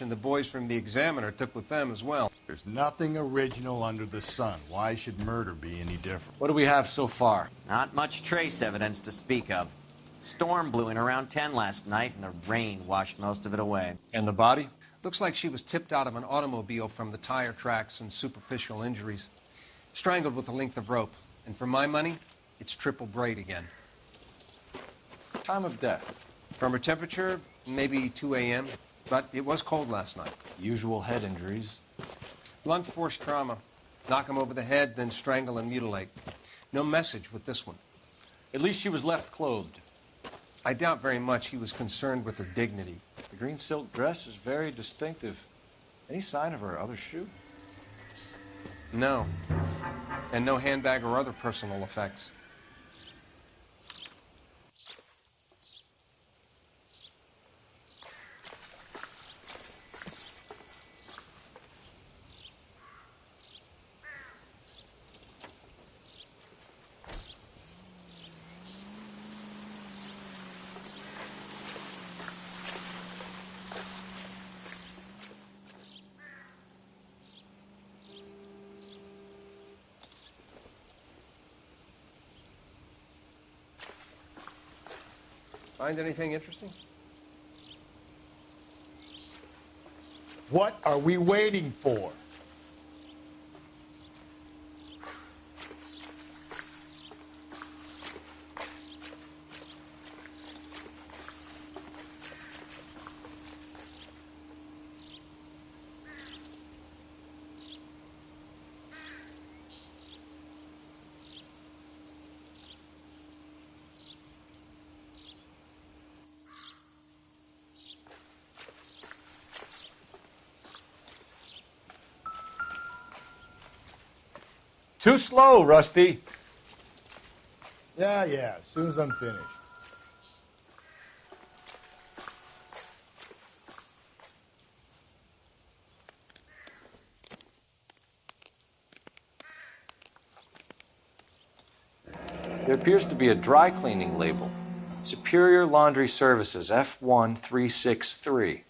and the boys from the Examiner took with them as well. There's nothing original under the sun. Why should murder be any different? What do we have so far? Not much trace evidence to speak of. Storm blew in around 10 last night, and the rain washed most of it away. And the body? Looks like she was tipped out of an automobile from the tire tracks and superficial injuries. Strangled with a length of rope. And for my money, it's triple braid again. Time of death? From her temperature, maybe 2 a.m., but it was cold last night. Usual head injuries. Blunt force trauma. Knock him over the head, then strangle and mutilate. No message with this one. At least she was left clothed. I doubt very much he was concerned with her dignity. The green silk dress is very distinctive. Any sign of her other shoe? No. And no handbag or other personal effects. Find anything interesting? What are we waiting for? Too slow, Rusty. Yeah, as soon as I'm finished. There appears to be a dry cleaning label. Superior Laundry Services, F1363.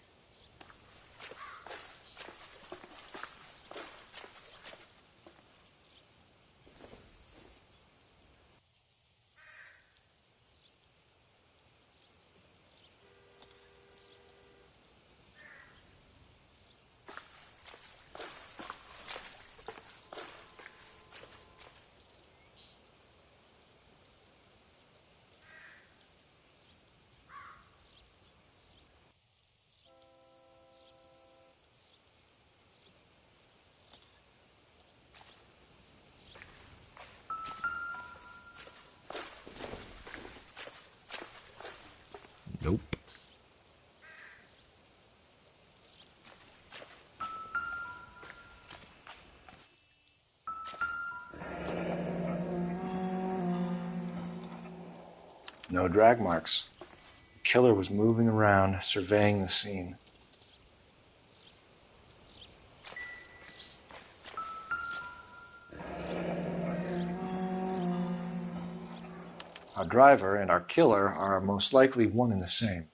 Nope. No drag marks. The killer was moving around, surveying the scene. Our driver and our killer are most likely one and the same.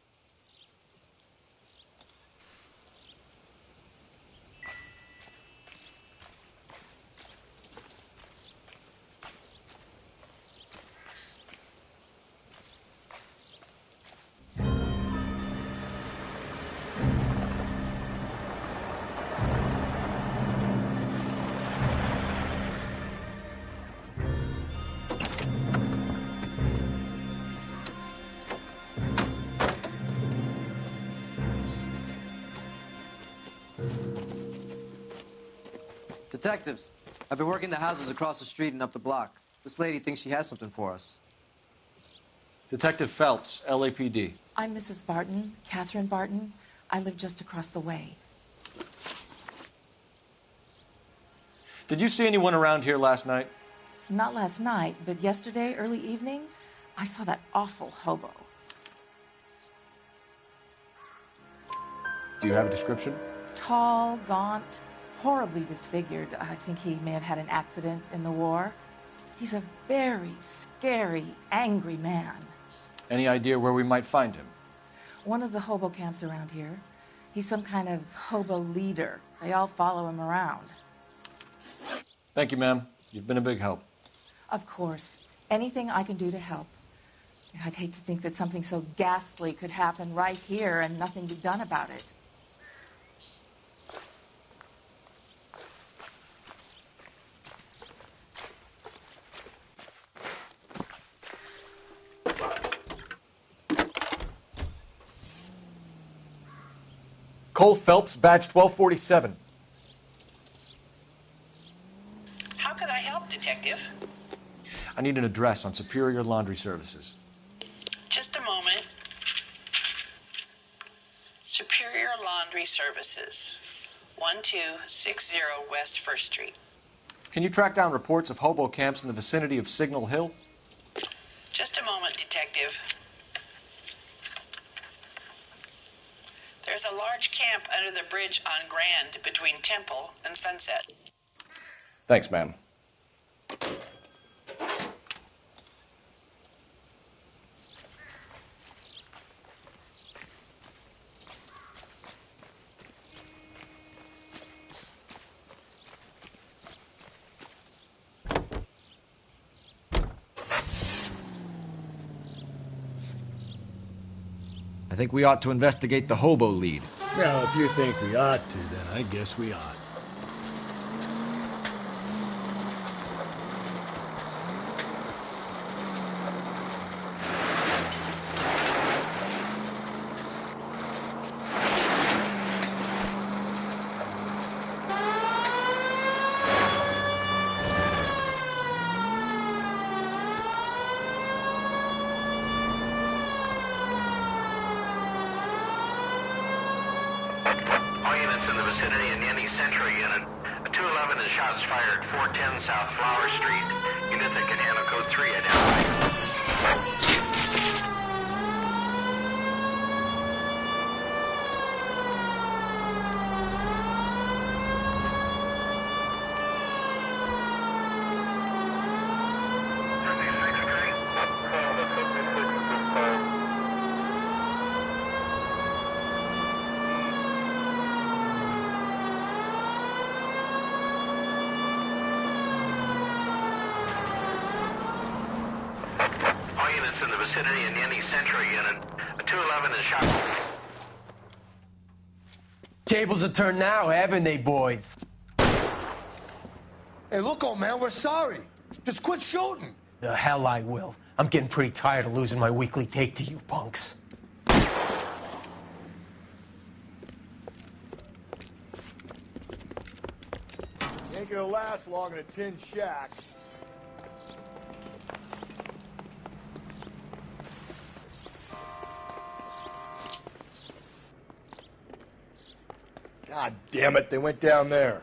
Detectives, I've been working the houses across the street and up the block. This lady thinks she has something for us. Detective Phelps, LAPD. I'm Mrs. Barton, Catherine Barton. I live just across the way. Did you see anyone around here last night? Not last night, but yesterday, early evening, I saw that awful hobo. Do you have a description? Tall, gaunt, horribly disfigured. I think he may have had an accident in the war. He's a very scary, angry man. Any idea where we might find him? One of the hobo camps around here. He's some kind of hobo leader. They all follow him around. Thank you, ma'am. You've been a big help. Of course. Anything I can do to help. I'd hate to think that something so ghastly could happen right here and nothing be done about it. Cole Phelps, badge 1247. How can I help, Detective? I need an address on Superior Laundry Services. Just a moment. Superior Laundry Services, 1260 West 1st Street. Can you track down reports of hobo camps in the vicinity of Signal Hill? Just a moment, Detective. There's a large camp under the bridge on Grand between Temple and Sunset. Thanks, ma'am. I think we ought to investigate the hobo lead. Well, if you think we ought to, then I guess we ought. All units in the vicinity in any Central unit. A 211 is shots fired 410 South Flower Street. Units that can handle code 3 identified. All units in the vicinity in any Central unit. A 211 is shot. Tables are turned now, haven't they, boys? Hey, look, old man, we're sorry. Just quit shooting. The hell I will. I'm getting pretty tired of losing my weekly take to you punks. Ain't gonna last long in a tin shack. God damn it, they went down there.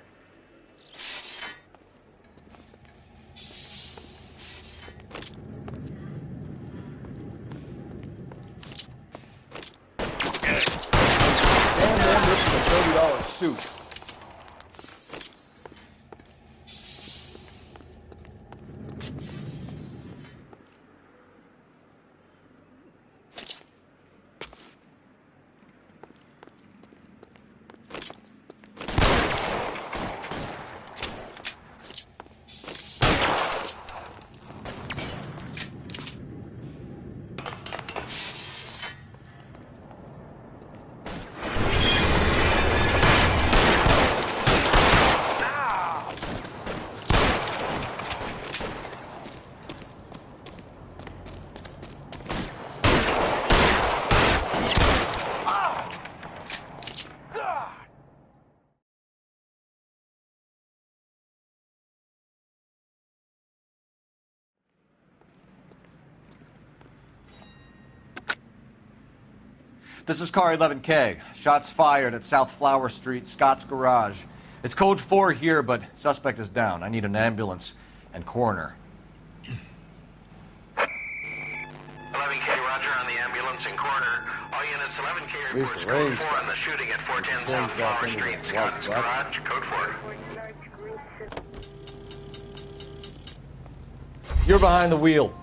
Damn them, this is a $30 suit. This is car 11K. Shots fired at South Flower Street, Scott's Garage. It's code 4 here, but suspect is down. I need an ambulance and coroner. 11K, roger on the ambulance and coroner. All units, 11K least reports the code rain's 4 on the shooting at 410 South Flower Street, Scott's Garage, code 4. You're behind the wheel.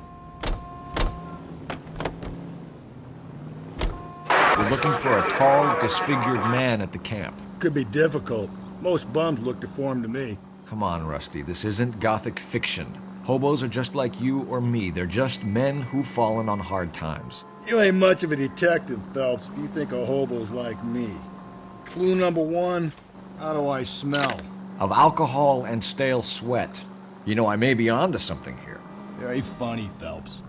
We're looking for a tall, disfigured man at the camp. Could be difficult. Most bums look deformed to me. Come on, Rusty. This isn't gothic fiction. Hobos are just like you or me. They're just men who've fallen on hard times. You ain't much of a detective, Phelps, if you think a hobo's like me. Clue number one, how do I smell? Of alcohol and stale sweat. You know, I may be onto something here. Very funny, Phelps.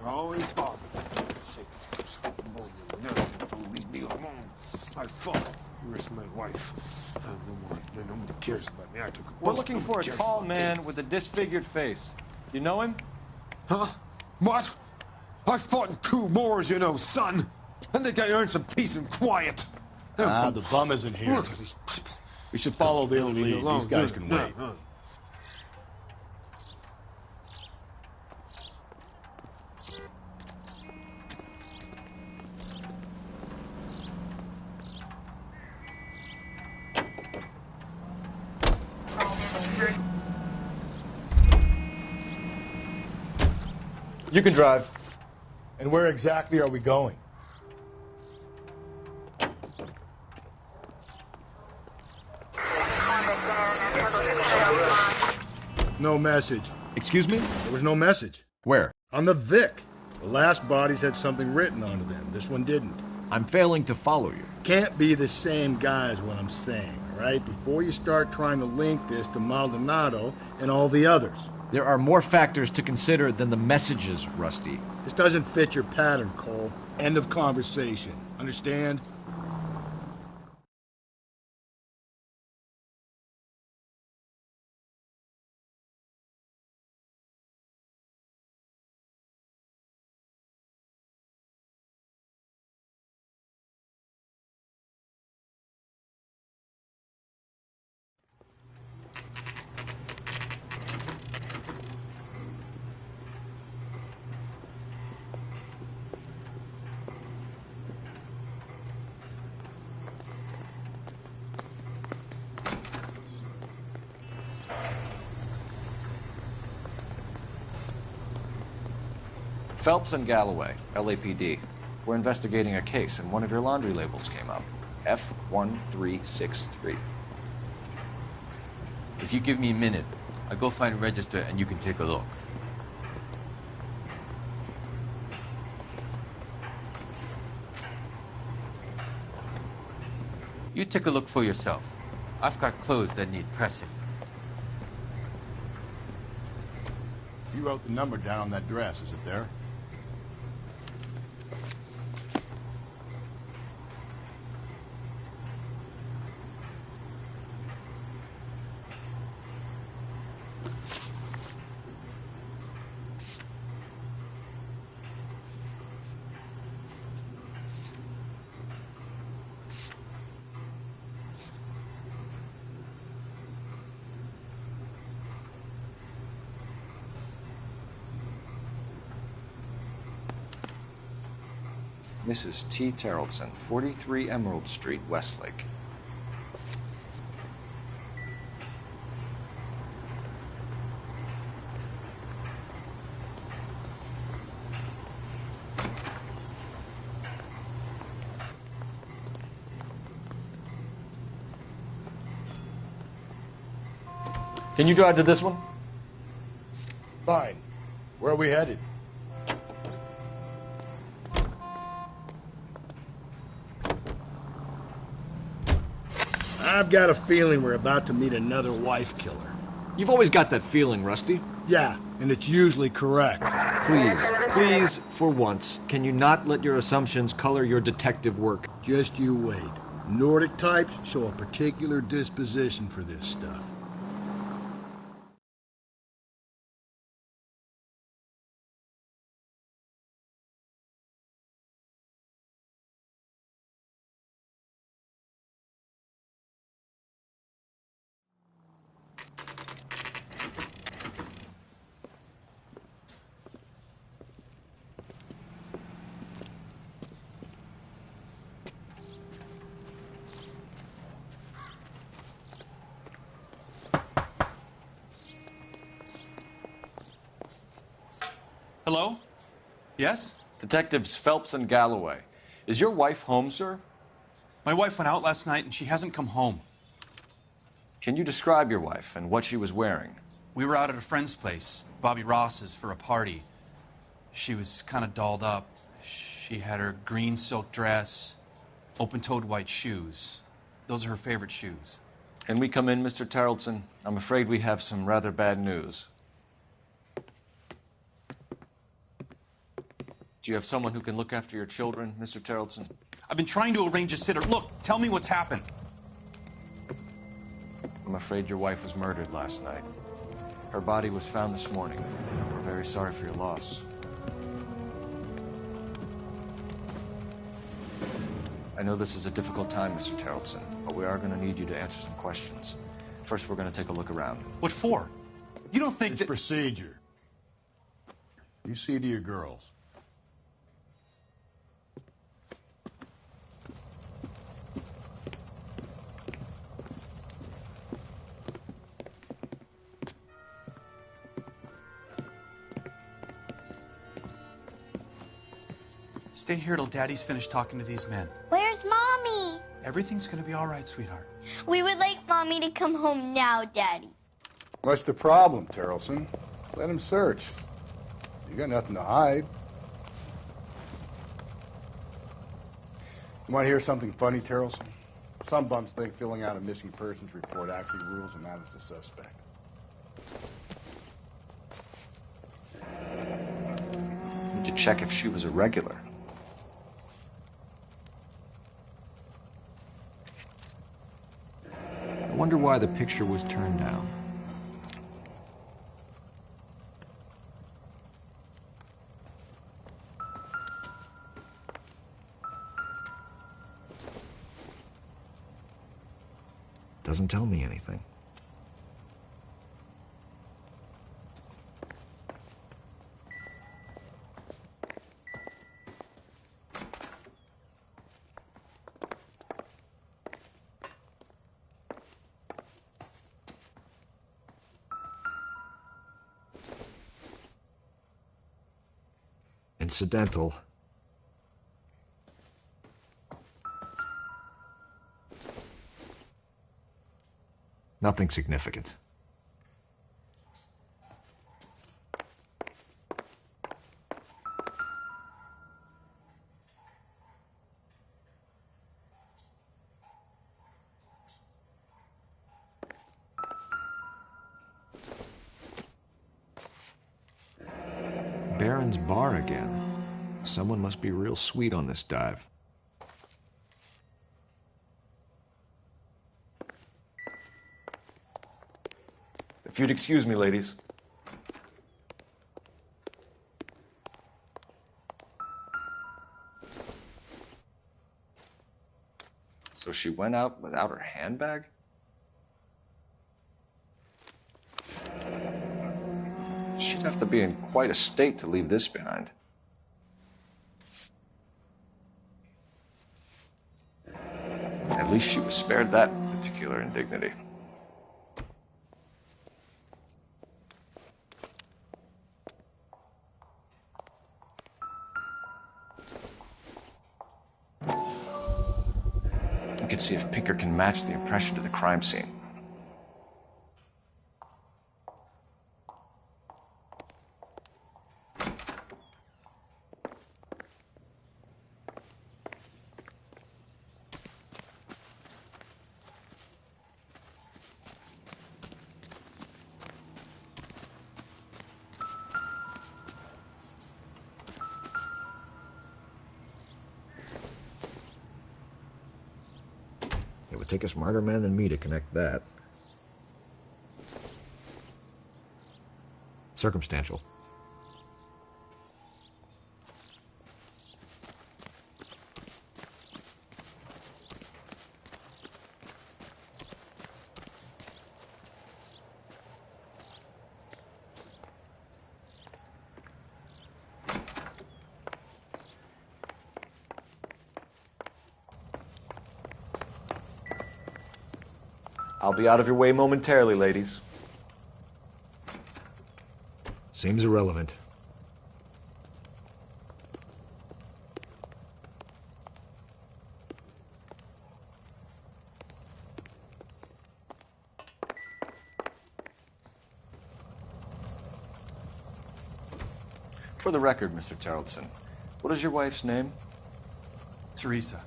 Always bother. Leave me alone. I fought. You risked my wife. Nobody cares about me. I took a We're looking for a tall man with a disfigured face. You know him? Huh? What? I fought in 2 wars, you know, son. I think I earned some peace and quiet. The bum isn't here. Look at these people. We should follow the lead. These guys can wait. You can drive. And where exactly are we going? No message. Excuse me? There was no message. Where? On the Vic. The last bodies had something written onto them. This one didn't. I'm failing to follow you. Can't be the same guy is what I'm saying, all right? Before you start trying to link this to Maldonado and all the others. There are more factors to consider than the messages, Rusty. This doesn't fit your pattern, Cole. End of conversation. Understand? Phelps and Galloway, LAPD. We're investigating a case, and one of your laundry labels came up. F1363. If you give me a minute, I'll go find a register and you can take a look. You take a look for yourself. I've got clothes that need pressing. You wrote the number down on that dress. Is it there? Mrs. T. Terrellson, 43 Emerald Street, Westlake. Can you drive to this one? Fine. Where are we headed? I've got a feeling we're about to meet another wife killer. You've always got that feeling, Rusty. Yeah, and it's usually correct. Please, for once, can you not let your assumptions color your detective work? Just you wait. Nordic types show a particular disposition for this stuff. Hello? Yes? Detectives Phelps and Galloway. Is your wife home, sir? My wife went out last night and she hasn't come home. Can you describe your wife and what she was wearing? We were out at a friend's place, Bobby Ross's, for a party. She was kind of dolled up. She had her green silk dress, open-toed white shoes. Those are her favorite shoes. Can we come in, Mr. Tarleton? I'm afraid we have some rather bad news. Do you have someone who can look after your children, Mr. Tarleton? I've been trying to arrange a sitter. Look, tell me what's happened. I'm afraid your wife was murdered last night. Her body was found this morning. We're very sorry for your loss. I know this is a difficult time, Mr. Tarleton, but we are going to need you to answer some questions. First, we're going to take a look around. What for? You don't think it's that... procedure. You see to your girls. Stay here till Daddy's finished talking to these men. Where's Mommy? Everything's gonna be all right, sweetheart. We would like Mommy to come home now, Daddy. What's the problem, Tarleton? Let him search. You got nothing to hide. You want to hear something funny, Tarleton? Some bums think filling out a missing persons report actually rules him out as a suspect. Need to check if she was a regular. I wonder why the picture was turned down. Doesn't tell me anything. Incidental. Nothing significant. Baron's bar again. Someone must be real sweet on this dive. If you'd excuse me, ladies. So she went out without her handbag? She'd have to be in quite a state to leave this behind. At least she was spared that particular indignity. You can see if Pinker can match the impression to the crime scene. It would take a smarter man than me to connect that. Circumstantial. I'll be out of your way momentarily, ladies. Seems irrelevant. For the record, Mr. Terrellson, what is your wife's name? Teresa.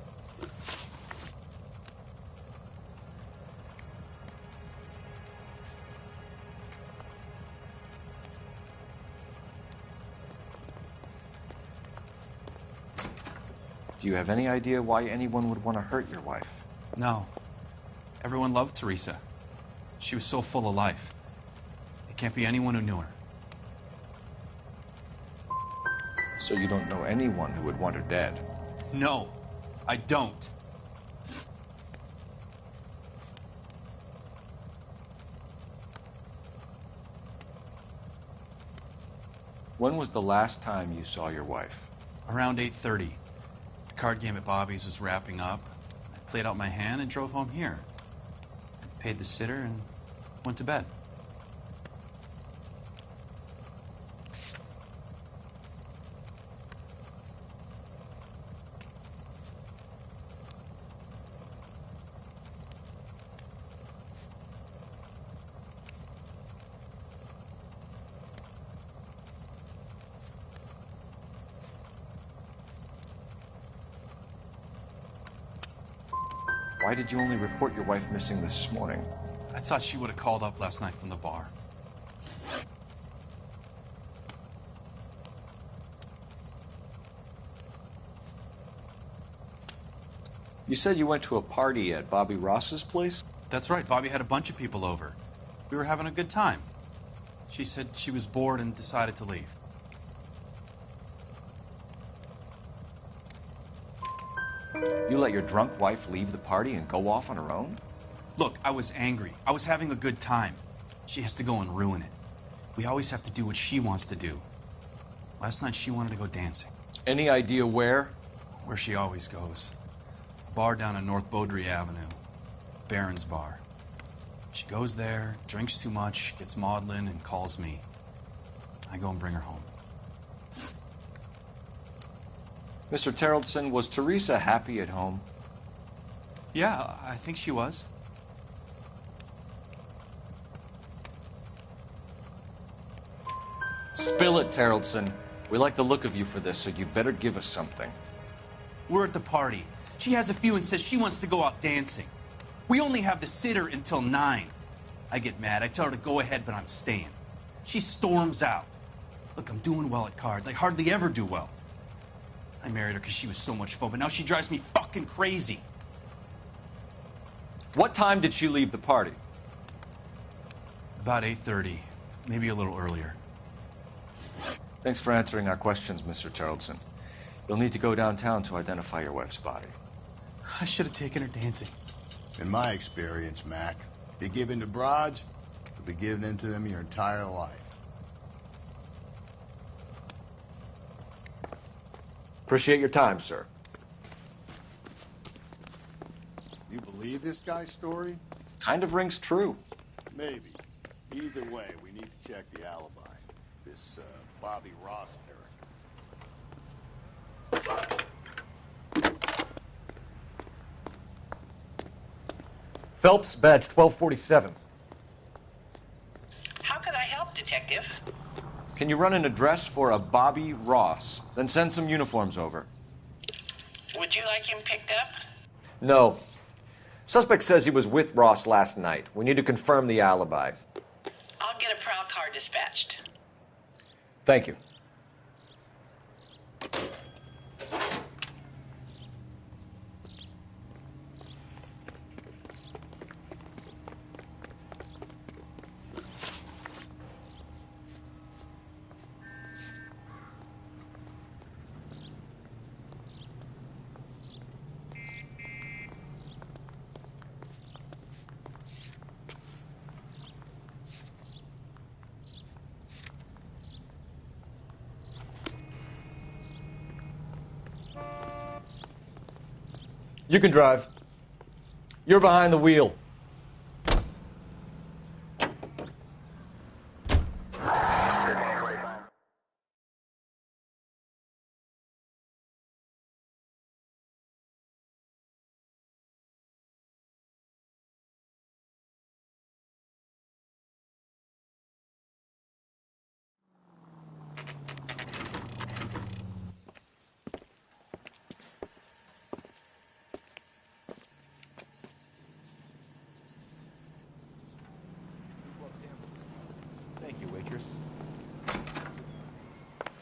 Do you have any idea why anyone would want to hurt your wife? No. Everyone loved Teresa. She was so full of life. It can't be anyone who knew her. So you don't know anyone who would want her dead? No, I don't. When was the last time you saw your wife? Around 8:30. The card game at Bobby's was wrapping up. I played out my hand and drove home here. I paid the sitter and went to bed. Why did you only report your wife missing this morning? I thought she would have called up last night from the bar. You said you went to a party at Bobby Ross's place? That's right. Bobby had a bunch of people over. We were having a good time. She said she was bored and decided to leave. You let your drunk wife leave the party and go off on her own? Look, I was angry. I was having a good time. She has to go and ruin it. We always have to do what she wants to do. Last night she wanted to go dancing. Any idea where? Where she always goes. A bar down on North Beaudry Avenue. Barron's Bar. She goes there, drinks too much, gets maudlin, and calls me. I go and bring her home. Mr. Terrellson, was Teresa happy at home? Yeah, I think she was. Spill it, Terrellson. We like the look of you for this, so you'd better give us something. We're at the party. She has a few and says she wants to go out dancing. We only have the sitter until 9. I get mad. I tell her to go ahead, but I'm staying. She storms out. Look, I'm doing well at cards. I hardly ever do well. I married her because she was so much fun, but now she drives me fucking crazy. What time did she leave the party? About 8:30, maybe a little earlier. Thanks for answering our questions, Mr. Terrellson. You'll need to go downtown to identify your wife's body. I should have taken her dancing. In my experience, Mac, if you give in to broads, you'll be giving in to them your entire life. Appreciate your time, sir. You believe this guy's story? Kind of rings true. Maybe. Either way, we need to check the alibi. This Bobby Ross character. Phelps, badge 1247. How could I help, Detective? Can you run an address for a Bobby Ross? Then send some uniforms over. Would you like him picked up? No. Suspect says he was with Ross last night. We need to confirm the alibi. I'll get a prowl car dispatched. Thank you. You can drive. You're behind the wheel.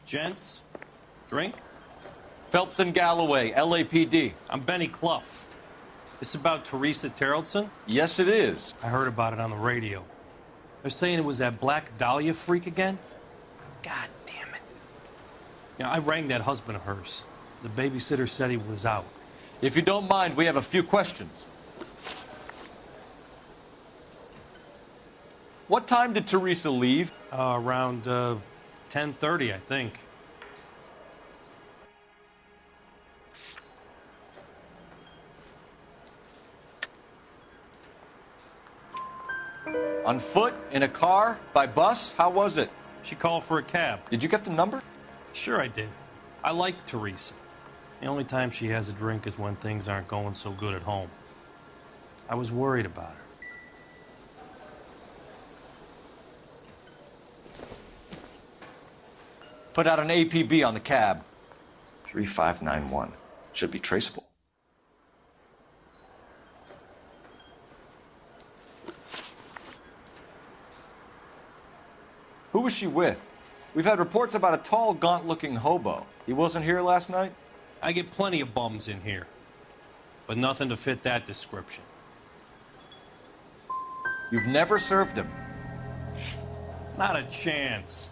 Gents, drink? Phelps and Galloway, LAPD. I'm Benny Clough. This about Teresa Terrellson? Yes, it is. I heard about it on the radio. They're saying it was that Black Dahlia freak again? God damn it. Yeah, I rang that husband of hers. The babysitter said he was out. If you don't mind, we have a few questions. What time did Teresa leave? Around 10:30, I think. On foot? In a car? By bus? How was it? She called for a cab. Did you get the number? Sure I did. I like Teresa. The only time she has a drink is when things aren't going so good at home. I was worried about her. Put out an APB on the cab. 3591. Should be traceable. Who was she with? We've had reports about a tall, gaunt-looking hobo. He wasn't here last night? I get plenty of bums in here, but nothing to fit that description. You've never served him? Not a chance.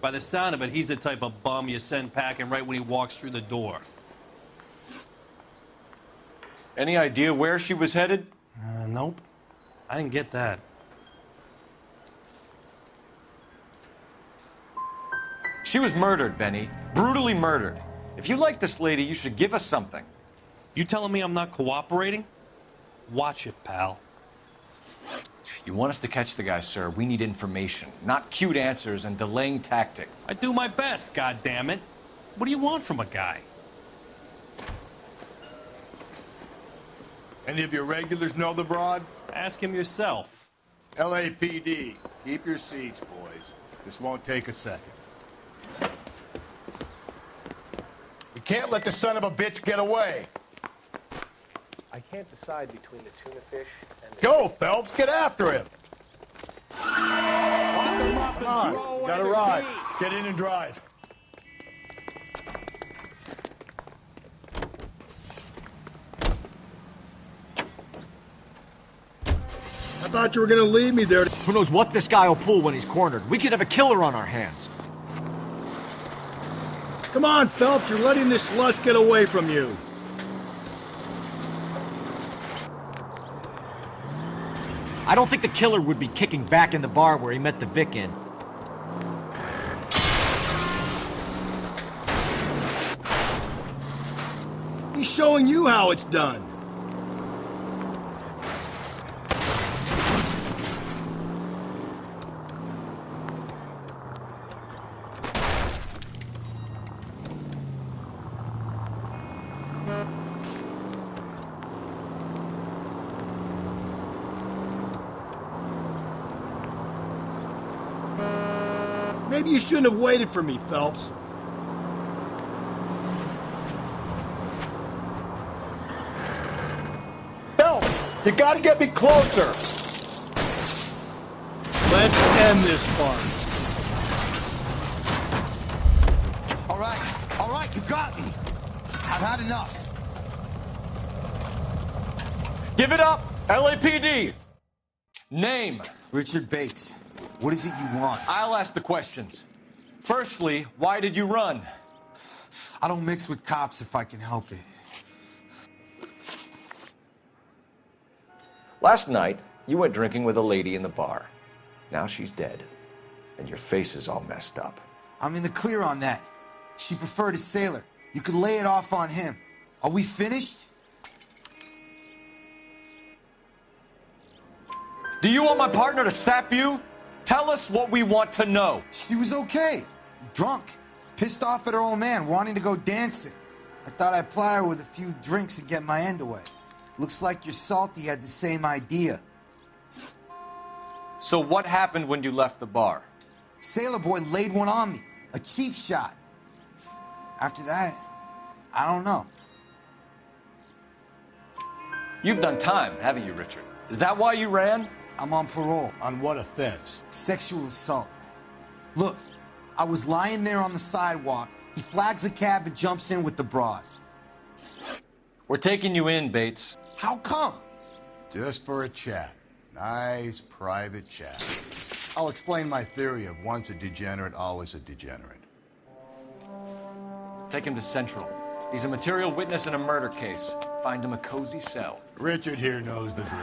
By the sound of it, he's the type of bum you send packing right when he walks through the door. Any idea where she was headed? Nope. I didn't get that. She was murdered, Benny. Brutally murdered. If you like this lady, you should give us something. You telling me I'm not cooperating? Watch it, pal. You want us to catch the guy, sir. We need information, not cute answers and delaying tactic. I do my best, goddammit. What do you want from a guy? Any of your regulars know the broad? Ask him yourself. LAPD, keep your seats, boys. This won't take a second. We can't let the son of a bitch get away. I can't decide between the tuna fish and the... Go, Phelps, get after him. Come on, got a ride. Get in and drive. I thought you were gonna leave me there. Who knows what this guy will pull when he's cornered? We could have a killer on our hands. Come on, Phelps, you're letting this lust get away from you. I don't think the killer would be kicking back in the bar where he met the Vic in. He's showing you how it's done. Maybe you shouldn't have waited for me, Phelps. Phelps, you gotta get me closer. Let's end this farce. All right, you got me. I've had enough. Give it up, LAPD. Name. Richard Bates. What is it you want? I'll ask the questions. Firstly, why did you run? I don't mix with cops if I can help it. Last night, you went drinking with a lady in the bar. Now she's dead, and your face is all messed up. I'm in the clear on that. She preferred a sailor. You could lay it off on him. Are we finished? Do you want my partner to sap you? Tell us what we want to know. She was okay. Drunk. Pissed off at her old man, wanting to go dancing. I thought I'd ply her with a few drinks and get my end away. Looks like your salty had the same idea. So what happened when you left the bar? Sailor boy laid one on me. A cheap shot. After that, I don't know. You've done time, haven't you, Richard? Is that why you ran? I'm on parole. On what offense? Sexual assault. Look, I was lying there on the sidewalk. He flags a cab and jumps in with the broad. We're taking you in, Bates. How come? Just for a chat. Nice private chat. I'll explain my theory of once a degenerate, always a degenerate. Take him to Central. He's a material witness in a murder case. Find him a cozy cell. Richard here knows the drill.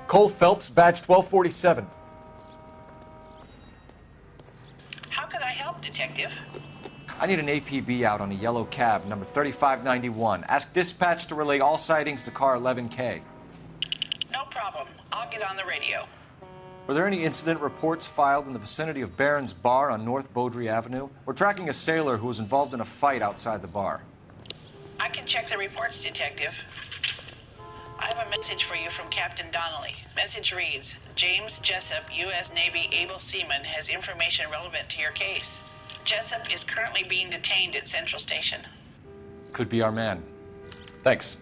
Cole Phelps, badge 1247. How can I help, Detective? I need an APB out on a yellow cab, number 3591. Ask dispatch to relay all sightings to car 11K. No problem. I'll get on the radio. Were there any incident reports filed in the vicinity of Barron's Bar on North Beaudry Avenue? We're tracking a sailor who was involved in a fight outside the bar. I can check the reports, Detective. I have a message for you from Captain Donnelly. Message reads, James Jessup, U.S. Navy able seaman, has information relevant to your case. Jessup is currently being detained at Central Station. Could be our man. Thanks.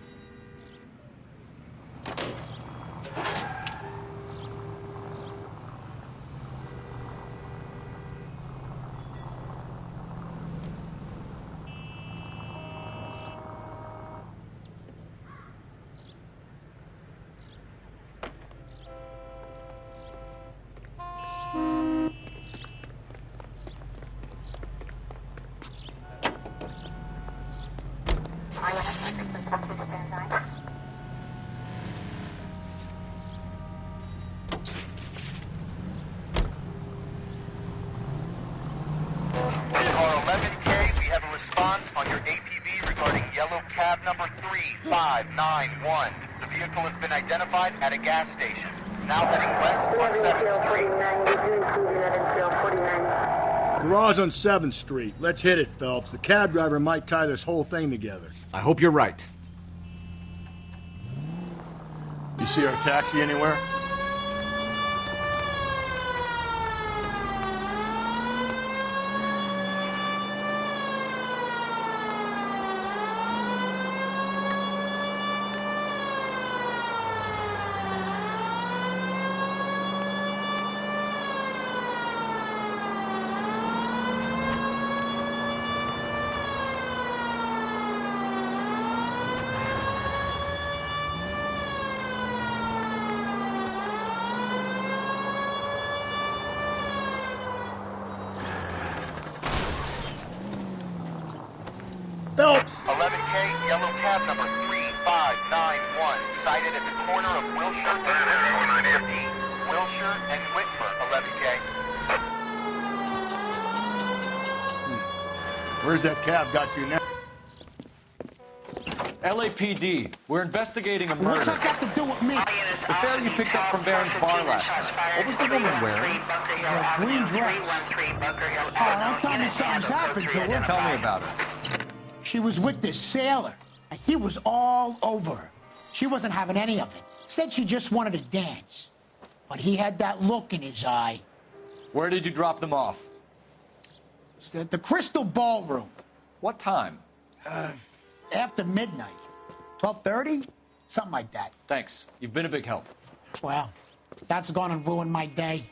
On your APB regarding yellow cab number 3591. The vehicle has been identified at a gas station. Now heading west on 7th Street. Garage on 7th Street. Let's hit it, Phelps. The cab driver might tie this whole thing together. I hope you're right. You see our taxi anywhere? Phelps! 11K, yellow cab number 3591, sighted at the corner of Wilshire and Whitmer. Wilshire and Whitmer, 11K. Where's that cab got you now? LAPD, we're investigating a murder. What's that got to do with me? The fare you picked up from Barron's Bar last night. What was the woman wearing? It's a green dress. Oh, don't tell me something's happened to her. Tell me about it. She was with this sailor, and he was all over her. She wasn't having any of it. Said she just wanted to dance. But he had that look in his eye. Where did you drop them off? It's at the Crystal Ballroom. What time? After midnight. 12:30? Something like that. Thanks. You've been a big help. Well, that's gonna ruin my day.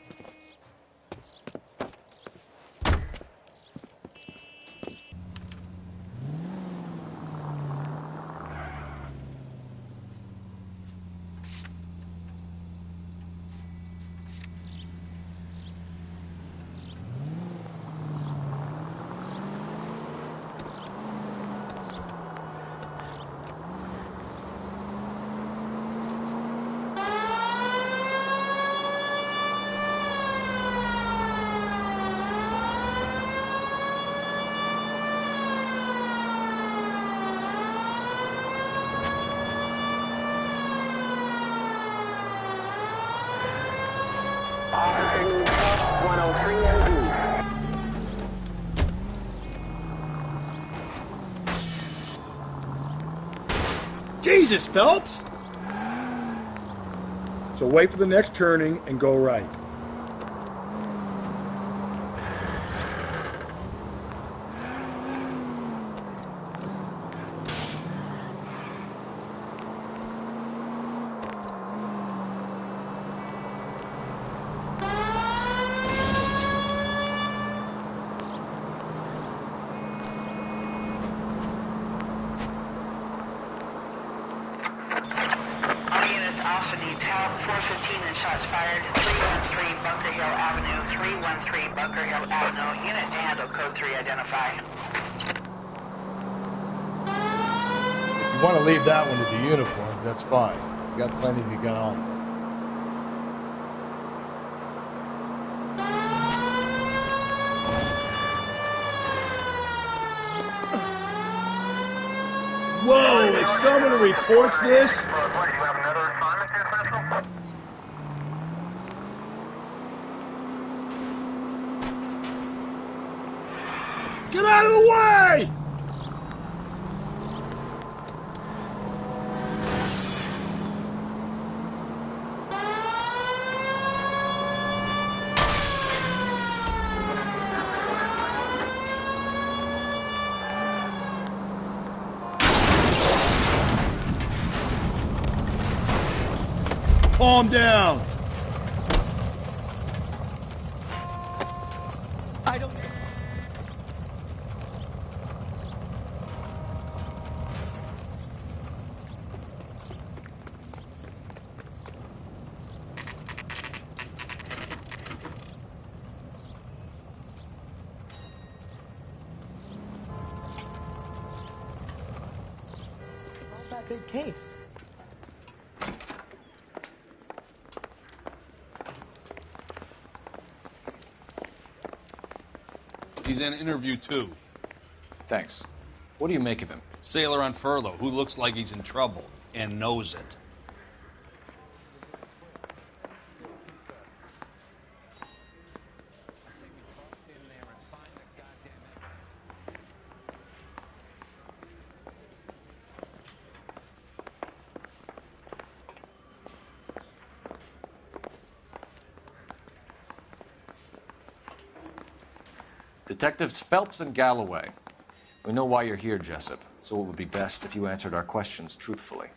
Jesus, Phelps! So wait for the next turning and go right. All units also needs help. 415 and shots fired. 313 Bunker Hill Avenue. 313 Bunker Hill Avenue. Unit to handle code 3 identify. If you want to leave that one to the uniforms, that's fine. You got plenty to get on. Whoa, if someone reports this... Get out of the way! Calm down. I don't... It's not that big case. He's in interview 2. Thanks. What do you make of him? Sailor on furlough who looks like he's in trouble and knows it. Detectives Phelps and Galloway. We know why you're here, Jessup, so it would be best if you answered our questions truthfully.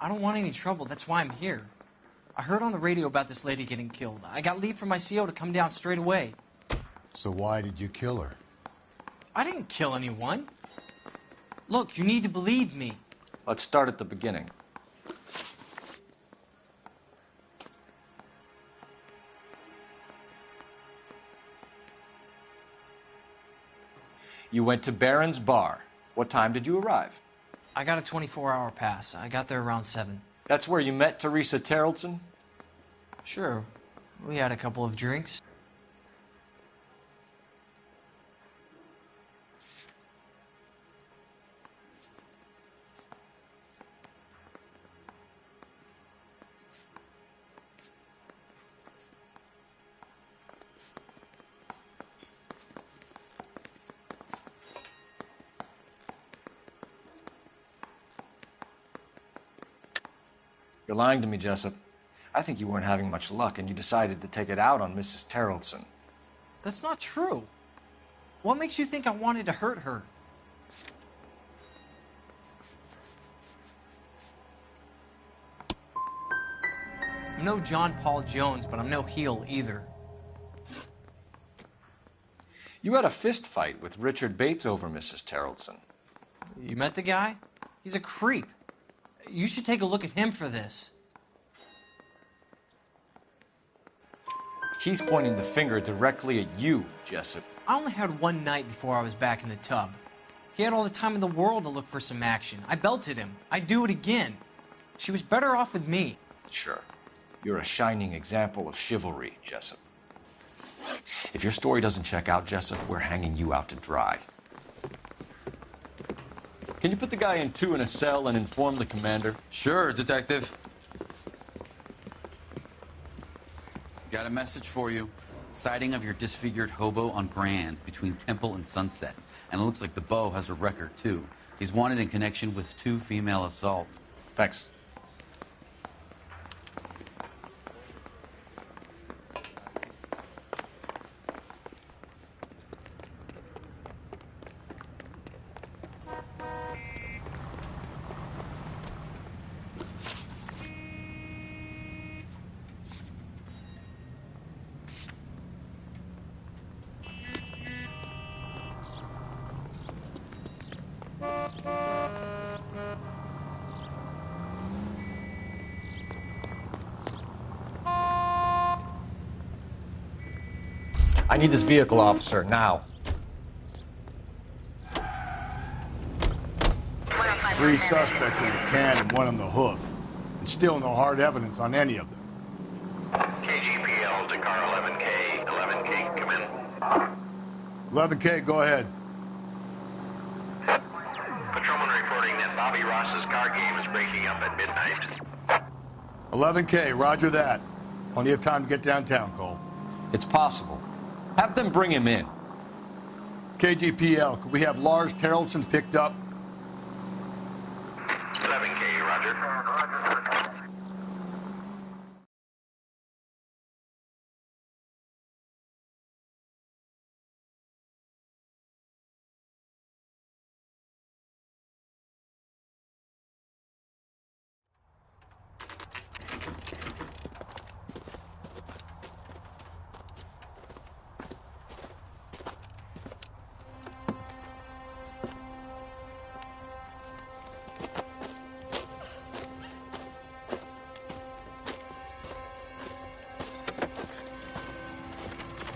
I don't want any trouble. That's why I'm here. I heard on the radio about this lady getting killed. I got leave from my CO to come down straight away. So why did you kill her? I didn't kill anyone. Look, you need to believe me. Let's start at the beginning. You went to Barron's Bar. What time did you arrive? I got a 24-hour pass. I got there around 7. That's where you met Teresa Terrellson? Sure. We had a couple of drinks. You're lying to me, Jessup. I think you weren't having much luck and you decided to take it out on Mrs. Terrellson. That's not true. What makes you think I wanted to hurt her? I'm no John Paul Jones, but I'm no heel either. You had a fist fight with Richard Bates over Mrs. Terrellson. You met the guy? He's a creep. You should take a look at him for this. He's pointing the finger directly at you, Jessup. I only had one night before I was back in the tub. He had all the time in the world to look for some action. I belted him. I'd do it again. She was better off with me. Sure. You're a shining example of chivalry, Jessup. If your story doesn't check out, Jessup, we're hanging you out to dry. Can you put the guy in 2 in a cell and inform the commander? Sure, Detective. Got a message for you. Sighting of your disfigured hobo on Grand between Temple and Sunset. And it looks like the Beau has a record, too. He's wanted in connection with 2 female assaults. Thanks. I need this vehicle, officer, now. 3 suspects in the can and 1 on the hoof. And still no hard evidence on any of them. KGPL to car 11K. 11K, come in. 11K, go ahead. Patrolman reporting that Bobby Ross's car game is breaking up at midnight. 11K, roger that. Plenty of time to get downtown, Cole. It's possible. Have them bring him in. KGPL, could we have Lars Carrollson picked up? 11K, roger.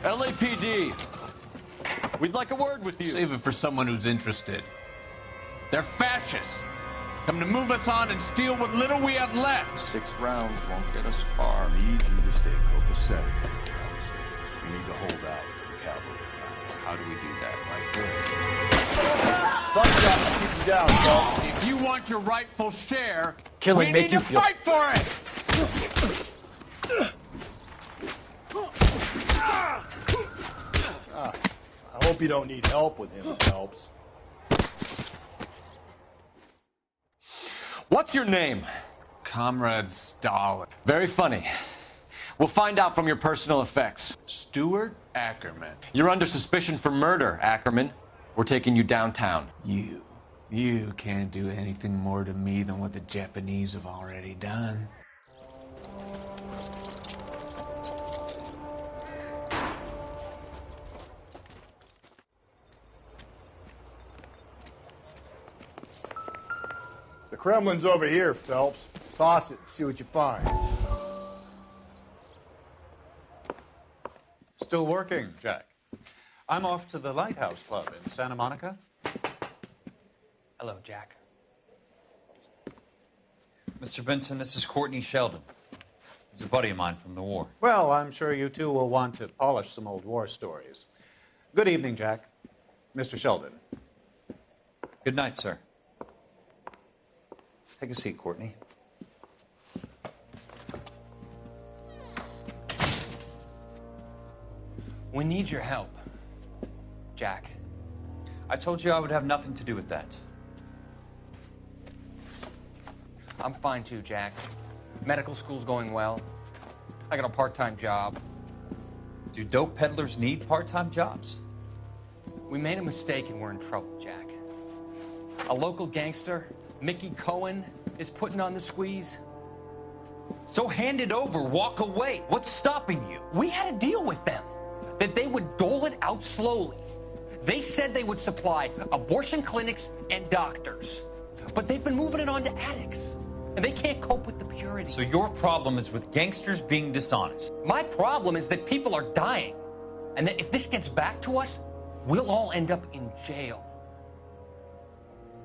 LAPD, we'd like a word with you. Save it for someone who's interested. They're fascists. Come to move us on and steal what little we have left. 6 rounds won't get us far. I need you to stay copacetic. You need to hold out to the cavalry battle. How do we do that? Like this. Keep you down, Phil. If you want your rightful share, Killing we make need you to feel- fight for it! I hope you don't need help with him, Phelps. What's your name? Comrade Stalin. Very funny. We'll find out from your personal effects. Stuart Ackerman. You're under suspicion for murder, Ackerman. We're taking you downtown. You can't do anything more to me than what the Japanese have already done. The Kremlin's over here, Phelps. Toss it, see what you find. Still working, Jack. I'm off to the Lighthouse Club in Santa Monica. Hello, Jack. Mr. Benson, this is Courtney Sheldon. He's a buddy of mine from the war. Well, I'm sure you two will want to polish some old war stories. Good evening, Jack. Mr. Sheldon. Good night, sir. Take a seat, Courtney. We need your help, Jack. I told you I would have nothing to do with that. I'm fine too, Jack. Medical school's going well. I got a part-time job. Do dope peddlers need part-time jobs? We made a mistake and we're in trouble, Jack. A local gangster, Mickey Cohen, is putting on the squeeze. So hand it over, walk away. What's stopping you? We had a deal with them that they would dole it out slowly. They said they would supply abortion clinics and doctors, but they've been moving it on to addicts, and they can't cope with the purity. So your problem is with gangsters being dishonest. My problem is that people are dying, and that if this gets back to us, we'll all end up in jail.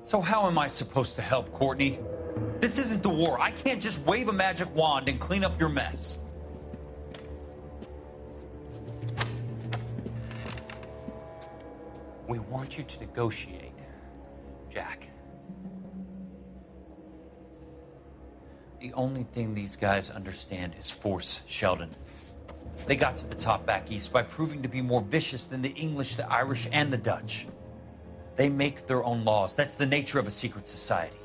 So how am I supposed to help, Courtney? This isn't the war. I can't just wave a magic wand and clean up your mess. We want you to negotiate, Jack. The only thing these guys understand is force, Sheldon. They got to the top back east by proving to be more vicious than the English, the Irish, and the Dutch. They make their own laws. That's the nature of a secret society.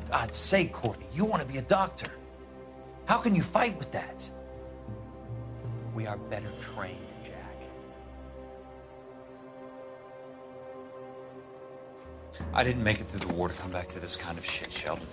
God's sake, Courtney, you want to be a doctor. How can you fight with that? We are better trained, Jack. I didn't make it through the war to come back to this kind of shit, Sheldon.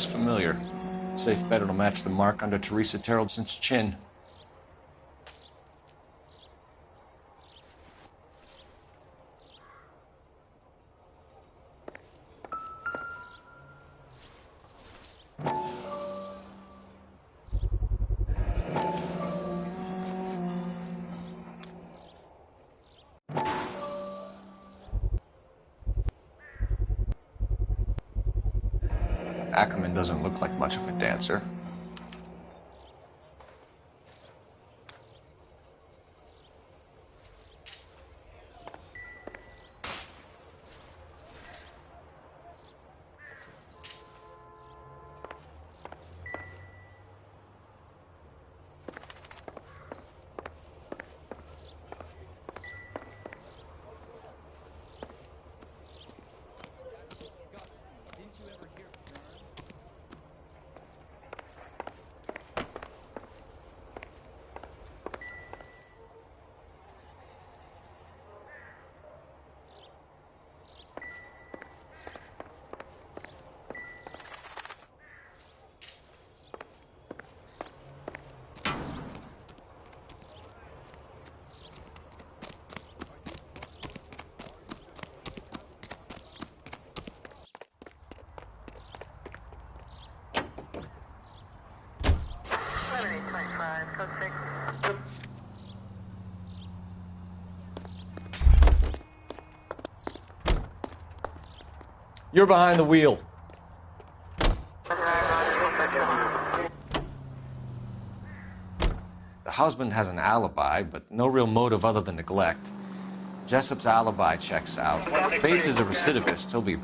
looks familiar. Safe bet it'll match the mark under Teresa Terrelson's chin. Ackerman doesn't look like much of a dancer. You're behind the wheel. The husband has an alibi, but no real motive other than neglect. Jessup's alibi checks out. Bates is a recidivist. He'll be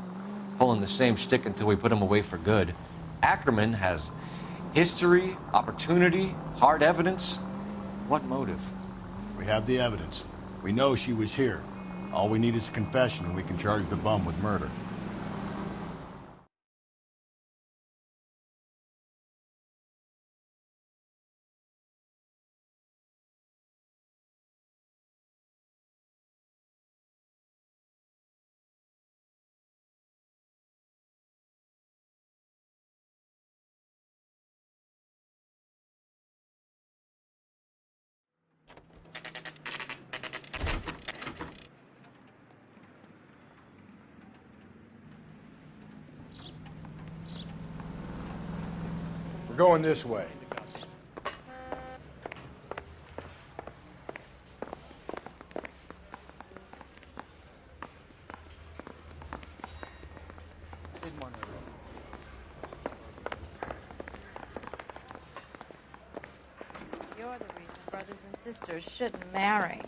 pulling the same shtick until we put him away for good. Ackerman has history, opportunity, hard evidence. What motive? We have the evidence. We know she was here. All we need is a confession, and we can charge the bum with murder. We're going this way. You're the reason brothers and sisters shouldn't marry.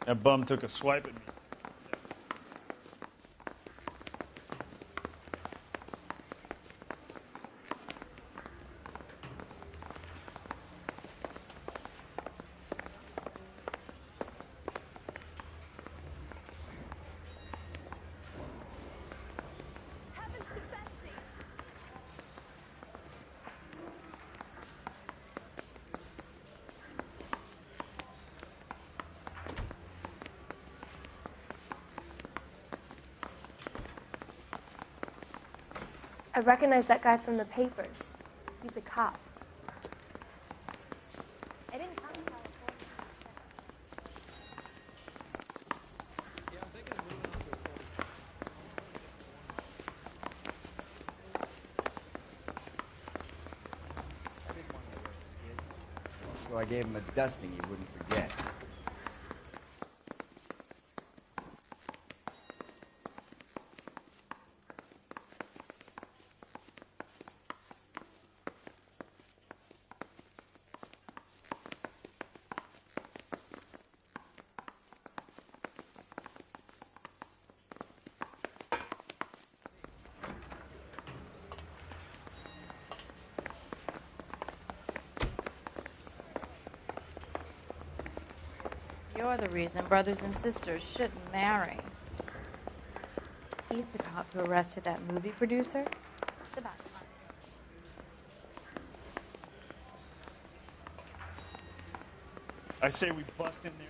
That bum took a swipe at me. I recognize that guy from the papers. He's a cop. I didn't come to California. So I gave him a dusting he wouldn't forget. You're the reason brothers and sisters shouldn't marry. He's the cop who arrested that movie producer. It's about time. I say we bust in there.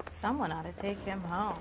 Someone ought to take him home.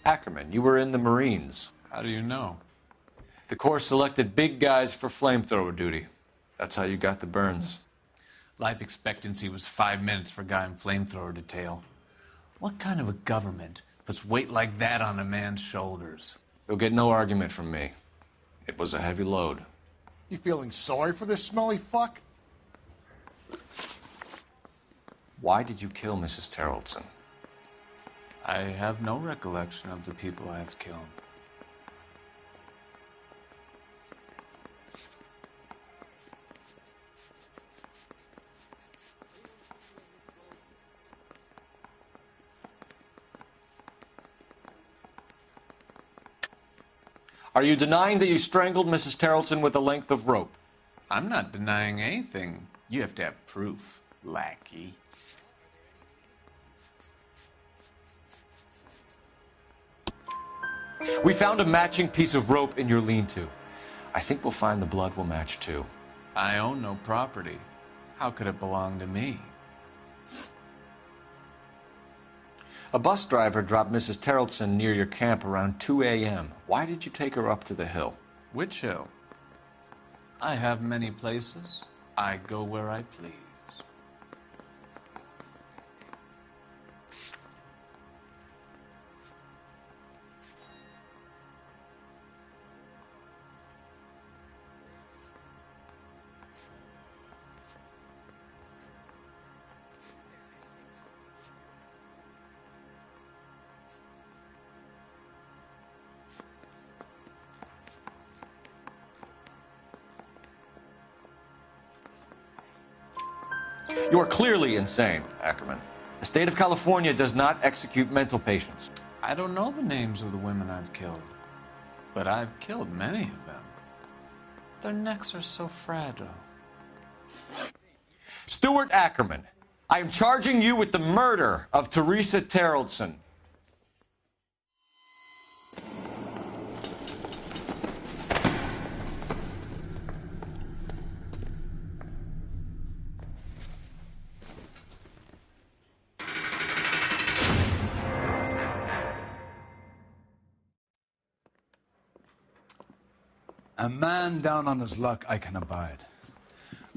Ackerman, you were in the Marines. How do you know? The Corps selected big guys for flamethrower duty. That's how you got the burns. Life expectancy was 5 minutes for a guy in flamethrower detail. What kind of a government puts weight like that on a man's shoulders? You'll get no argument from me. It was a heavy load. You feeling sorry for this smelly fuck? Why did you kill Mrs. Terrellson? I have no recollection of the people I have killed. Are you denying that you strangled Mrs. Terrellson with a length of rope? I'm not denying anything. You have to have proof, lackey. We found a matching piece of rope in your lean-to. I think we'll find the blood will match too. I own no property. How could it belong to me? A bus driver dropped Mrs. Terrellson near your camp around 2 a.m. Why did you take her up to the hill? Which hill? I have many places. I go where I please. You are clearly insane, Ackerman. The state of California does not execute mental patients. I don't know the names of the women I've killed, but I've killed many of them. Their necks are so fragile. Stuart Ackerman, I am charging you with the murder of Teresa Terrellson. A man down on his luck I can abide.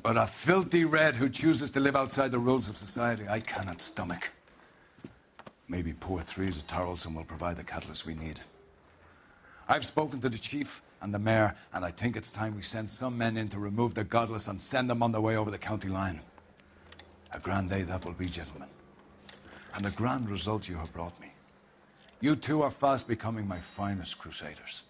But a filthy red who chooses to live outside the rules of society, I cannot stomach. Maybe poor Teresa Terrellson will provide the catalyst we need. I've spoken to the chief and the mayor, and I think it's time we send some men in to remove the godless and send them on their way over the county line. A grand day that will be, gentlemen. And a grand result you have brought me. You two are fast becoming my finest crusaders.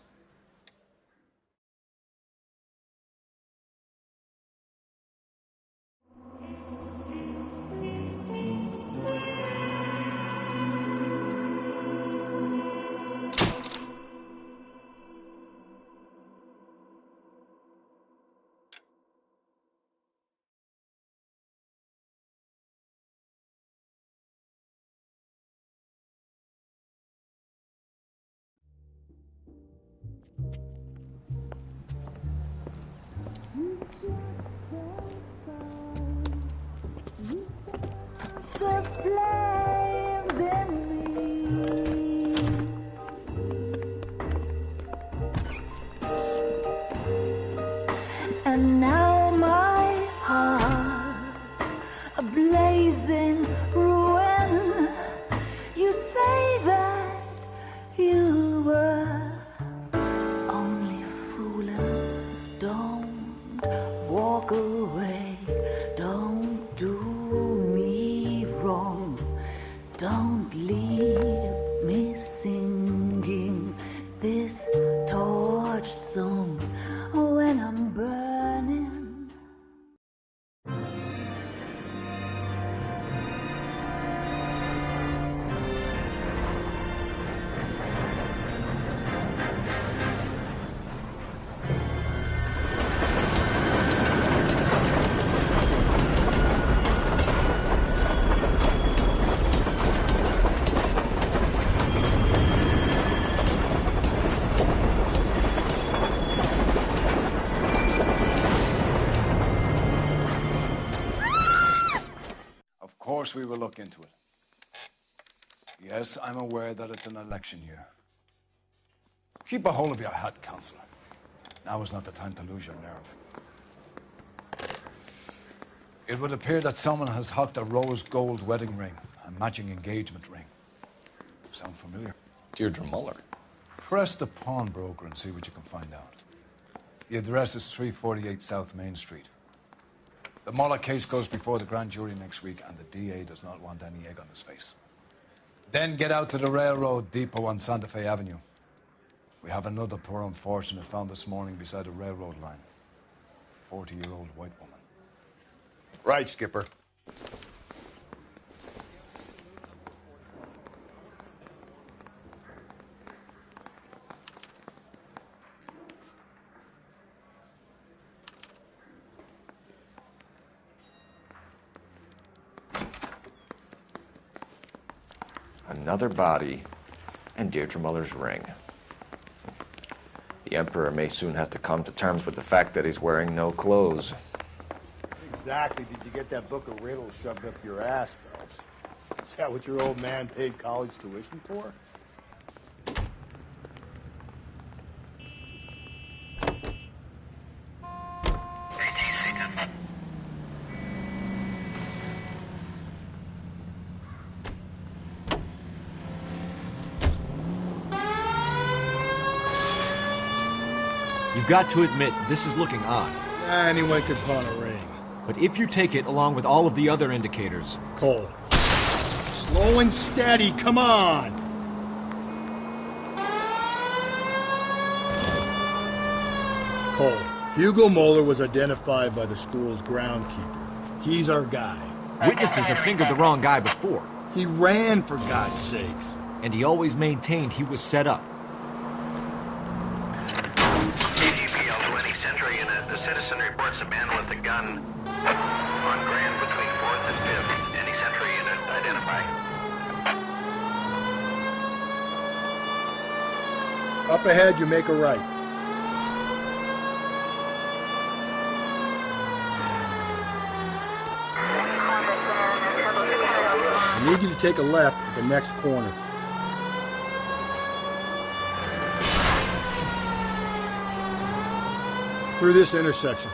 And now my heart's a blazing ruin. You say that you were only fooling. Don't walk away. Don't do me wrong. Don't leave me singing this torched song when I'm burning. Of course we will look into it. Yes, I'm aware that it's an election year. Keep a hold of your hat, Counselor. Now is not the time to lose your nerve. It would appear that someone has hocked a rose gold wedding ring, a matching engagement ring. Sound familiar? Deirdre Muller. Press the pawnbroker and see what you can find out. The address is 348 South Main Street. The Muller case goes before the grand jury next week, and the DA does not want any egg on his face. Then get out to the railroad depot on Santa Fe Avenue. We have another poor unfortunate found this morning beside a railroad line. 40-year-old white woman. Right, Skipper. Another body, and Deirdre Muller's ring. The Emperor may soon have to come to terms with the fact that he's wearing no clothes. Exactly. Did you get that book of riddles shoved up your ass, Phelps? Is that what your old man paid college tuition for? You've got to admit, this is looking odd. Anyone could pawn a ring. But if you take it along with all of the other indicators... Cole. Slow and steady, come on! Cole, Hugo Moeller was identified by the school's groundkeeper. He's our guy. Witnesses have fingered the wrong guy before. He ran, for God's sakes. And he always maintained he was set up. KGPL to any Central unit. The citizen reports a man with a gun on Grand between 4th and 5th. Any Central unit identify. Up ahead, you make a right. I need you to take a left at the next corner. Through this intersection.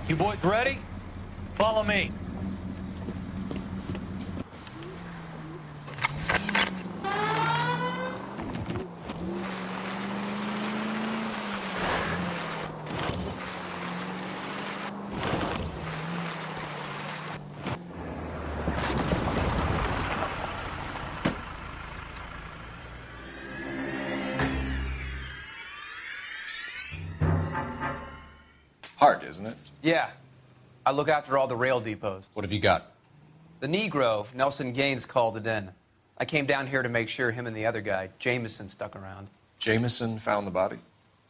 You boys ready? Follow me. Hard, isn't it? Yeah. I look after all the rail depots. What have you got? The Negro, Nelson Gaines, called it in. I came down here to make sure him and the other guy, Jameson, stuck around. Jameson found the body?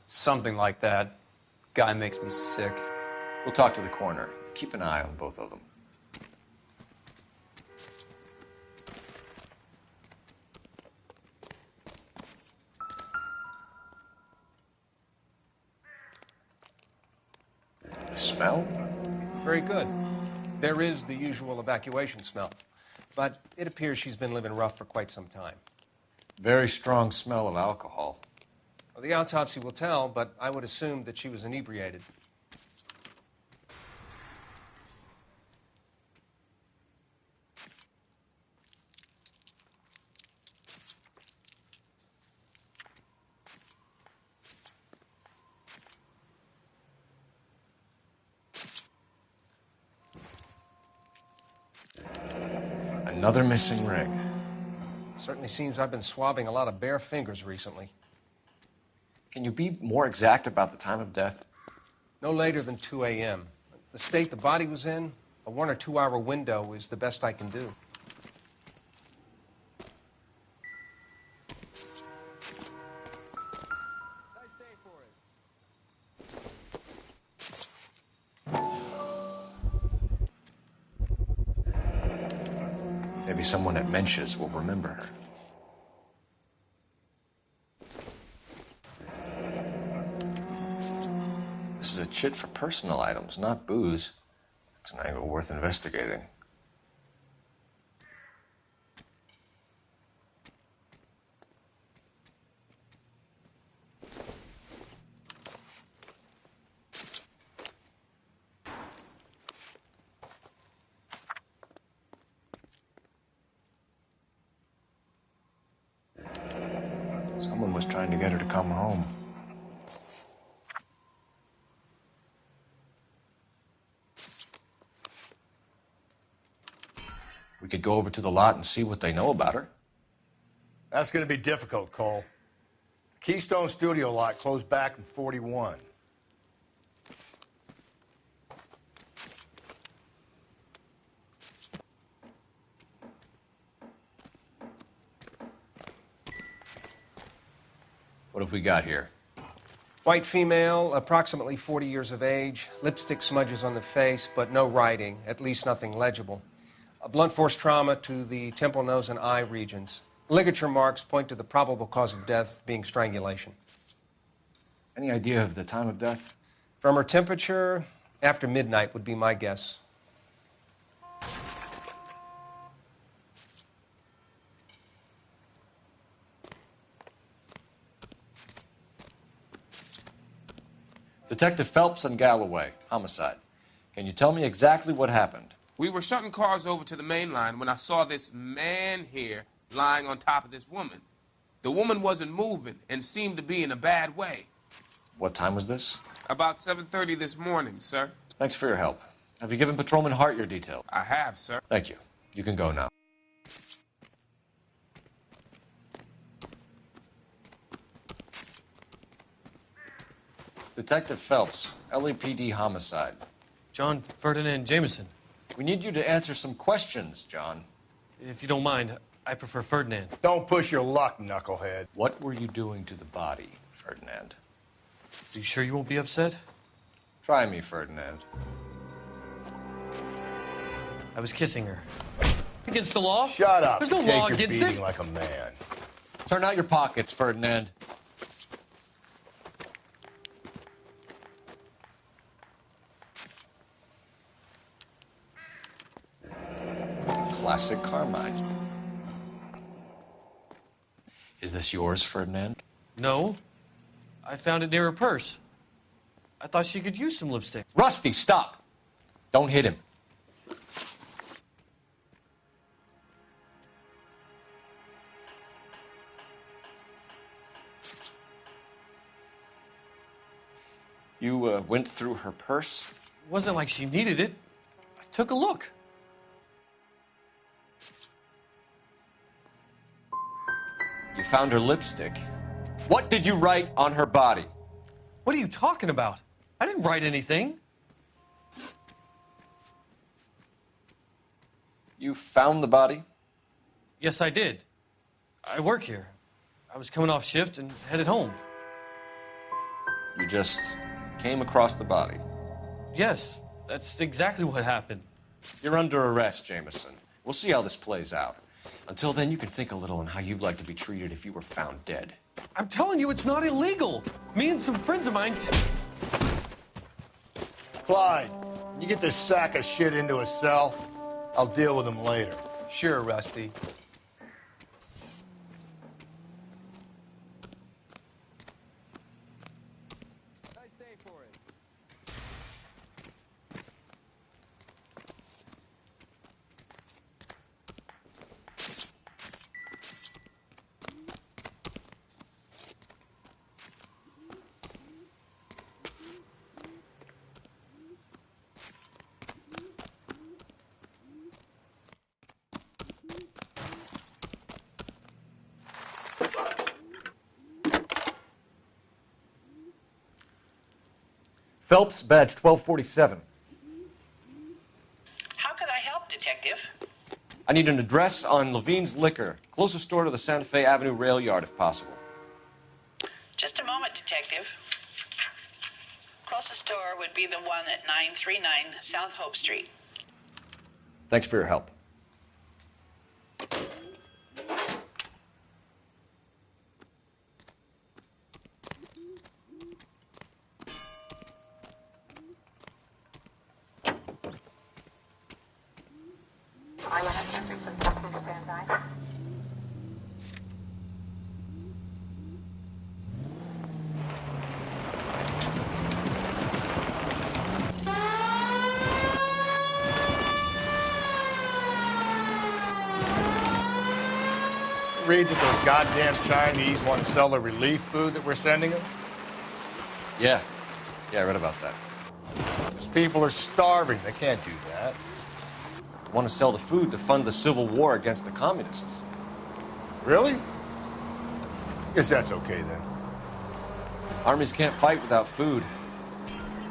Something like that. Guy makes me sick. We'll talk to the coroner. Keep an eye on both of them. The smell? Very good. There is the usual evacuation smell, but it appears she's been living rough for quite some time. Very strong smell of alcohol. Well, the autopsy will tell, but I would assume that she was inebriated. Another missing ring. Certainly seems I've been swabbing a lot of bare fingers recently. Can you be more exact about the time of death? No later than 2 a.m. The state the body was in, a 1 or 2 hour window is the best I can do. Maybe someone at Mensch's will remember her. This is a chit for personal items, not booze. It's an angle worth investigating. Someone was trying to get her to come home. We could go over to the lot and see what they know about her. That's going to be difficult, Cole. Keystone Studio lot closed back in 41. What have we got here? White female, approximately 40 years of age, lipstick smudges on the face, but no writing, at least nothing legible. A blunt force trauma to the temple, nose, and eye regions. Ligature marks point to the probable cause of death being strangulation. Any idea of the time of death? From her temperature, after midnight would be my guess. Detective Phelps and Galloway, homicide. Can you tell me exactly what happened? We were shutting cars over to the main line when I saw this man here lying on top of this woman. The woman wasn't moving and seemed to be in a bad way. What time was this? About 7:30 this morning, sir. Thanks for your help. Have you given Patrolman Hart your details? I have, sir. Thank you. You can go now. Detective Phelps, LAPD homicide. John Ferdinand Jameson. We need you to answer some questions, John. If you don't mind, I prefer Ferdinand. Don't push your luck, knucklehead. What were you doing to the body, Ferdinand? Are you sure you won't be upset? Try me, Ferdinand. I was kissing her. Against the law? Shut up. There's no Take law your against beating it. like a man. Turn out your pockets, Ferdinand. Classic Carmine. Is this yours, Ferdinand? No. I found it near her purse. I thought she could use some lipstick. Rusty, stop! Don't hit him. You went through her purse? It wasn't like she needed it. I took a look. You found her lipstick. What did you write on her body? What are you talking about? I didn't write anything. You found the body? Yes, I did. I work here. I was coming off shift and headed home. You just came across the body? Yes, that's exactly what happened. You're under arrest, Jameson. We'll see how this plays out. Until then, you can think a little on how you'd like to be treated if you were found dead. I'm telling you, it's not illegal. Me and some friends of mine... Clyde, you get this sack of shit into a cell. I'll deal with him later. Sure, Rusty. Phelps, badge 1247. How can I help, Detective? I need an address on Levine's Liquor. Closest store to the Santa Fe Avenue rail yard, if possible. Just a moment, Detective. Closest store would be the one at 939 South Hope Street. Thanks for your help. Read that those goddamn Chinese want to sell the relief food that we're sending them? Yeah, I read about that. Those people are starving. They can't do that. Want to sell the food to fund the civil war against the communists. Really? Guess that's okay then. Armies can't fight without food.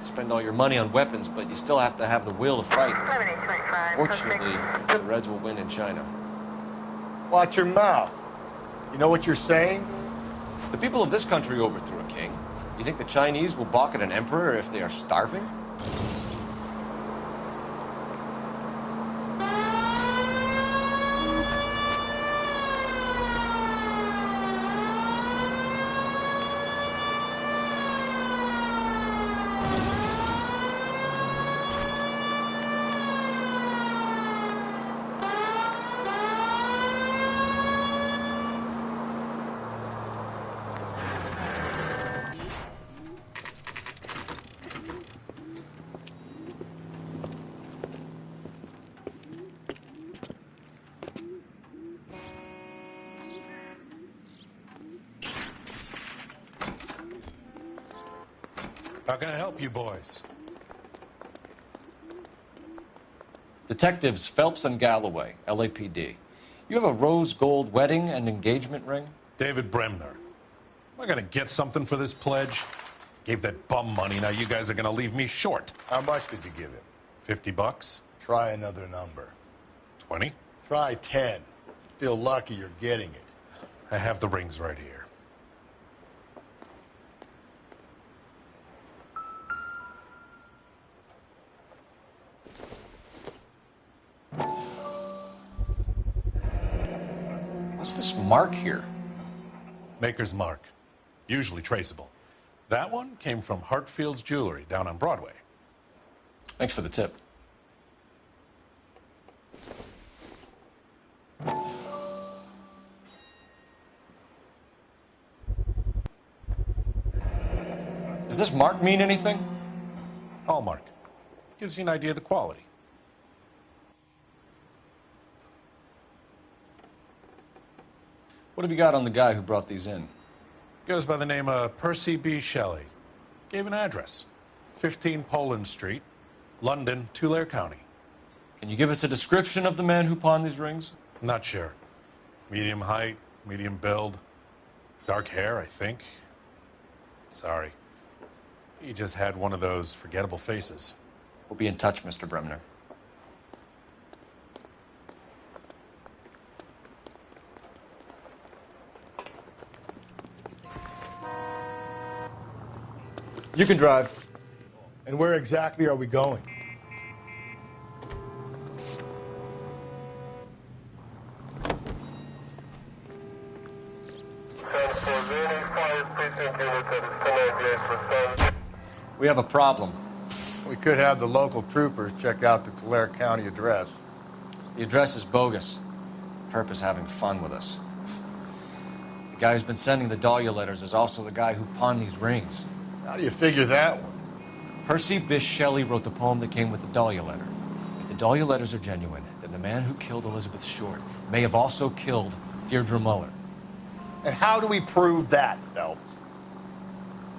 Spend all your money on weapons, but you still have to have the will to fight. Fortunately, the Reds will win in China. Watch your mouth. You know what you're saying? The people of this country overthrew a king. You think the Chinese will balk at an emperor if they are starving? How can I help you boys? Detectives Phelps and Galloway, LAPD. You have a rose gold wedding and engagement ring? David Bremner. Am I gonna get something for this pledge? Gave that bum money, now you guys are gonna leave me short. How much did you give him? $50? Try another number. 20? Try 10. Feel lucky you're getting it. I have the rings right here. What's this mark here? Maker's mark. Usually traceable. That one came from Hartfield's Jewelry down on Broadway. Thanks for the tip. Does this mark mean anything? Hallmark. Gives you an idea of the quality. What have you got on the guy who brought these in? Goes by the name of Percy B. Shelley. Gave an address. 15 Poland Street, London, Tulare County. Can you give us a description of the man who pawned these rings? Not sure. Medium height, medium build. Dark hair, I think. Sorry. He just had one of those forgettable faces. We'll be in touch, Mr. Bremner. You can drive. And where exactly are we going? We have a problem. We could have the local troopers check out the Tulare County address. The address is bogus. Perp is having fun with us. The guy who's been sending the Dahlia letters is also the guy who pawned these rings. How do you figure that one? Percy Bysshe Shelley wrote the poem that came with the Dahlia letter. If the Dahlia letters are genuine, then the man who killed Elizabeth Short may have also killed Deirdre Muller. And how do we prove that, Phelps?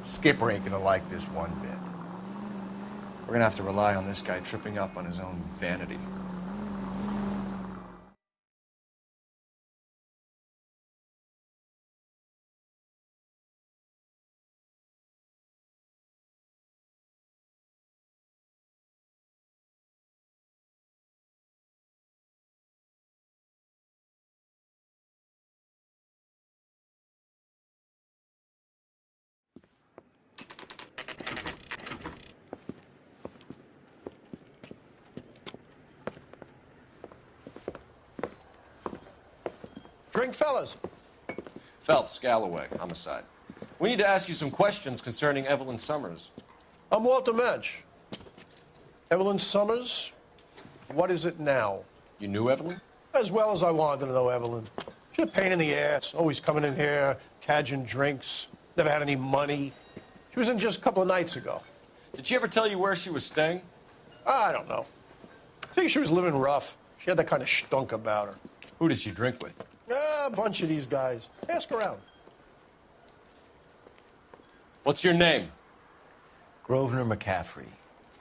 Skipper ain't gonna like this one bit. We're gonna have to rely on this guy tripping up on his own vanity. Drink, fellas. Phelps, Galloway, homicide. We need to ask you some questions concerning Evelyn Summers. I'm Walter Mensch. Evelyn Summers, what is it now? You knew Evelyn? As well as I wanted to know Evelyn. She's a pain in the ass, always coming in here, cadging drinks, never had any money. She was in just a couple of nights ago. Did she ever tell you where she was staying? I don't know. I think she was living rough. She had that kind of stunk about her. Who did she drink with? A bunch of these guys. Ask around. What's your name? Grosvenor McCaffrey.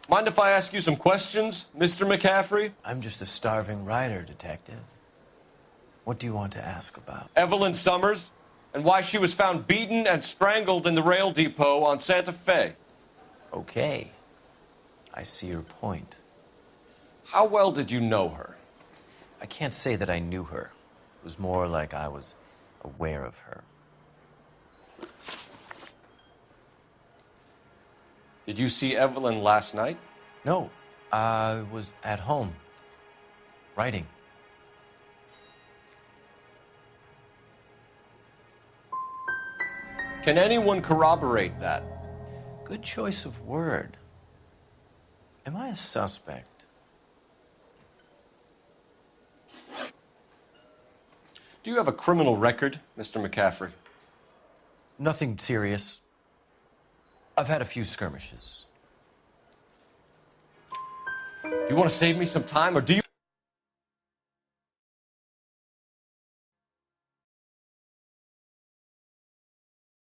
Mind if I ask you some questions, Mr. McCaffrey? I'm just a starving writer, detective. What do you want to ask about? Evelyn Summers, and why she was found beaten and strangled in the rail depot on Santa Fe. Okay. I see your point. How well did you know her? I can't say that I knew her. It was more like I was aware of her. Did you see Evelyn last night? No, I was at home, writing. Can anyone corroborate that? Good choice of word. Am I a suspect? Do you have a criminal record, Mr. McCaffrey? Nothing serious. I've had a few skirmishes. Do you want to save me some time, or do you